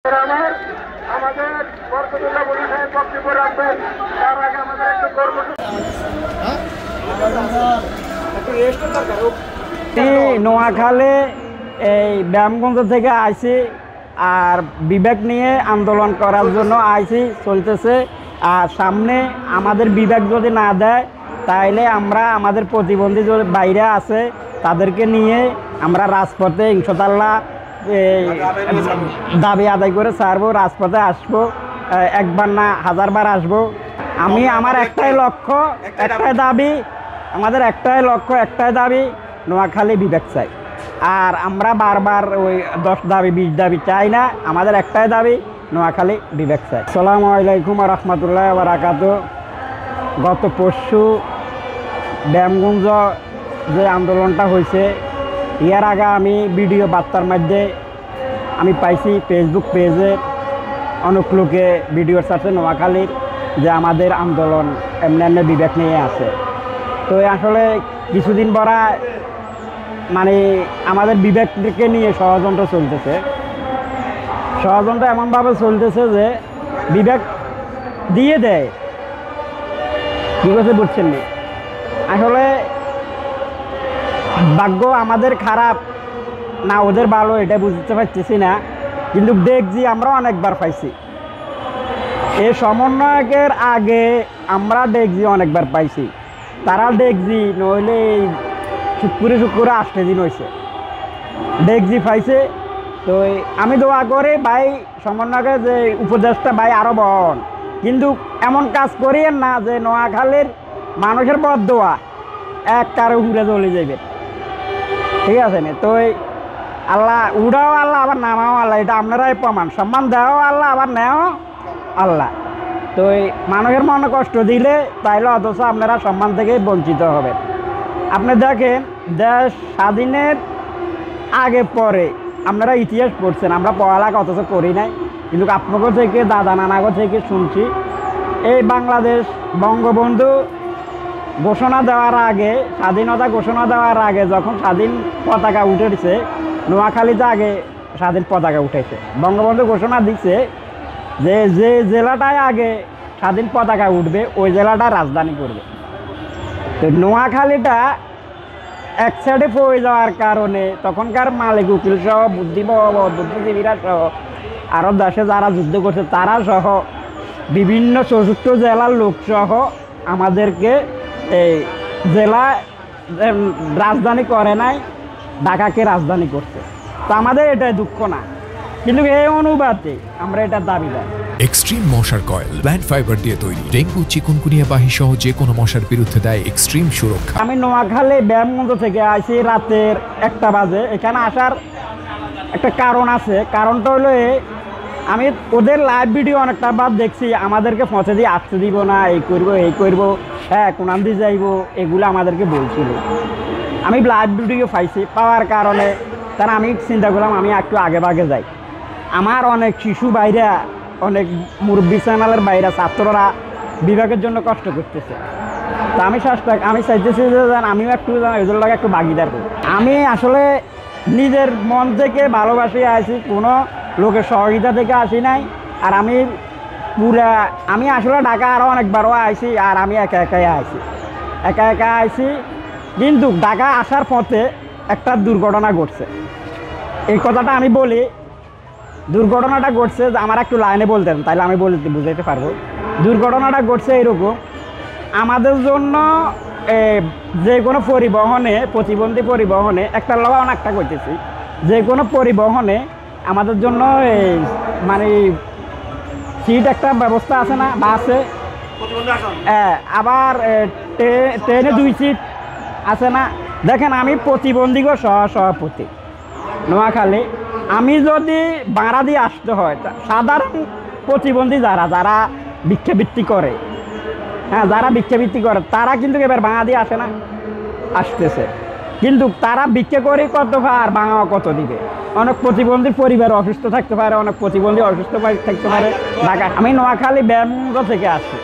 আমার আমাদের বরকতুল্লাহ বলি সাহেব বক্তব্য রাখবেন। তার আগে আমাদের একটু নোয়াখালী এই ব্যায়ামগঞ্জ থেকে আইছি আর বিবেক নিয়ে আন্দোলন করার জন্য আইছি চলতেছে। আর সামনে আমাদের বিবেক যদি না দেয় তাইলে আমরা আমাদের প্রতিবন্ধী যদি বাইরে আছে তাদেরকে নিয়ে আমরা রাজপথে ইনশাআল্লাহ দাবি আদায় করে ছাড়বো, রাজপথে আসবো, একবার না হাজারবার আসবো। আমার একটাই লক্ষ্য, একটাই দাবি, আমাদের একটাই লক্ষ্য, একটাই দাবি, নোয়াখালী বিবেক চাই। আর আমরা বারবার ওই 10 দাবি 20 দাবি চাই না, আমাদের একটাই দাবি, নোয়াখালী বিবেক চাই। আসসালামু আলাইকুম ওয়া রাহমাতুল্লাহি ওয়া বারাকাতুহু। গত পরশু ব্যায়ামগঞ্জ যে আন্দোলনটা হয়েছে, এর আগে আমি ভিডিও বার্তার মধ্যে আমি পাইছি ফেসবুক পেজে অনেক লোকে ভিডিও ছাড়ছে নোয়াখালীর যে আমাদের আন্দোলন এমনি এমনি বিবেক নিয়ে আছে। তো আসলে কিছুদিন পরা মানে আমাদের বিবেককে নিয়ে ষড়যন্ত্র চলতেছে। ষড়যন্ত্র এমনভাবে চলতেছে যে বিবেক দিয়ে দেয়, কী করছে বুঝছেন না। আসলে ভাগ্য আমাদের খারাপ না ওদের ভালো এটা বুঝতে পারতেছি না, কিন্তু দেখছি আমরা অনেকবার পাইছি। এই সমন্বয়কের আগে আমরা দেখছি অনেকবার পাইছি, তারা দেখছি নইলে এই শুক্রে 8 দিন হয়েছে দেখছি পাইছে। তো আমি দোয়া করি ভাই সমন্বয়কের যে উপদেশটা ভাই আরও বহন, কিন্তু এমন কাজ করিয়েন না যে নোয়াখালীর মানুষের বদদোয়া এক কারো ঘুরে চলে যাবে, ঠিক আছে না? তো আল্লাহ উড়াও আল্লাহ আবার নামাও আল্লাহ, এটা আপনারাই প্রমাণ। সম্মান দেওয়াও আল্লাহ আবার নেও আল্লাহ। তো মানুষের মনে কষ্ট দিলে তাইলে অথচ আপনারা সম্মান থেকে বঞ্চিত হবেন। আপনি দেখেন দেশ স্বাধীনের আগে পরে আপনারা ইতিহাস পড়ছেন, আমরা পড়ালেখা অথচ করি নাই, কিন্তু আপনাকে থেকে দাদা নানাগো থেকে শুনছি এই বাংলাদেশ বঙ্গবন্ধু ঘোষণা দেওয়ার আগে, স্বাধীনতা ঘোষণা দেওয়ার আগে যখন স্বাধীন পতাকা উঠেছে নোয়াখালীতে আগে স্বাধীন পতাকা উঠেছে। বঙ্গবন্ধু ঘোষণা দিচ্ছে যে যে জেলাটায় আগে স্বাধীন পতাকা উঠবে ওই জেলাটা রাজধানী করবে। তো নোয়াখালীটা এক সাইডে পড়ে যাওয়ার কারণে তখনকার মালিক উকিল সহ বুদ্ধিজীবীরা সহ আরও দেশে যারা যুদ্ধ করছে তারা সহ বিভিন্ন 64 জেলার লোক সহ আমাদেরকে এই জেলা রাজধানী করে নাই, ঢাকাকে রাজধানী করছে। তো আমাদের এটাই দুঃখ না, কিন্তু এই অনুপাতে আমরা এটা দাবিদার। এক্সট্রিম মশার কয়েল প্ল্যান্ট ফাইবার দিয়ে তৈরি, ডেঙ্গু চিকুনগুনিয়া বাহি সহ যে কোনো মশার বিরুদ্ধে দেয় এক্সট্রিম সুরক্ষা। আমি নোয়াখালী ব্যায়ামগঞ্জ থেকে আসি রাতের 1টা বাজে। এখানে আসার একটা কারণ আছে, কারণটা হলো আমি ওদের লাইভ ভিডিও অনেকটা বার দেখছি, আমাদেরকে পৌঁছে দিয়ে আসতে দিব না, এই করবো, হ্যাঁ কোনান দিয়ে যাইবো, এগুলো আমাদেরকে বলছিল। আমি লাইভ ভিডিও পাইছি, পাওয়ার কারণে তারা আমি চিন্তা করলাম আমি একটু আগে ভাগে যাই। আমার অনেক শিশু বাইরা, অনেক মুরব্বী চ্যানেলের বাইরা ছাত্ররা বিভাগের জন্য কষ্ট করতেছে। তা আমি চাইতেছি যে আমিও একটু এদের লাগে একটু ভাগিদার করি। আমি আসলে নিজের মন থেকে ভালোবাসি আছি, কোনো লোকের সহযোগিতা থেকে আসি নাই। আর আমি আসলে ঢাকা আরও অনেকবারও আইছি, আর আমি একা আইছি। কিন্তু ঢাকা আসার পথে একটা দুর্ঘটনা ঘটছে। এই কথাটা আমি বলি, দুর্ঘটনাটা ঘটছে আমার একটু লাইনে বলতেন তাইলে আমি বুঝাইতে পারবো। দুর্ঘটনাটা ঘটছে এরকম, আমাদের জন্য যে কোনো পরিবহনে, প্রতিবন্ধী পরিবহনে একটা লওয়া অনেকটা করতেছি, যে কোনো পরিবহনে আমাদের জন্য মানে সিট একটা ব্যবস্থা আছে না, বাসে আবার ট্রেনে 2 সিট আছে না। দেখেন আমি প্রতিবন্ধী সভাপতি নোয়াখালী, আমি যদি ভাড়া দিয়ে আসতে হয়, সাধারণ প্রতিবন্ধী যারা ভিক্ষাবৃত্তি করে, হ্যাঁ যারা ভিক্ষাবৃত্তি করে তারা কিন্তু এবার ভাড়া দিয়ে আসে না, আসতেছে, কিন্তু তারা ভিক্ষা করে কত আর ভাঙা কত দিবে। অনেক প্রতিবন্ধী পরিবার অসুস্থ থাকতে পারে, অনেক প্রতিবন্ধী অসুস্থ থাকতে পারে ঢাকা। আমি নোয়াখালী ব্যায়ামগঞ্জ থেকে আসি,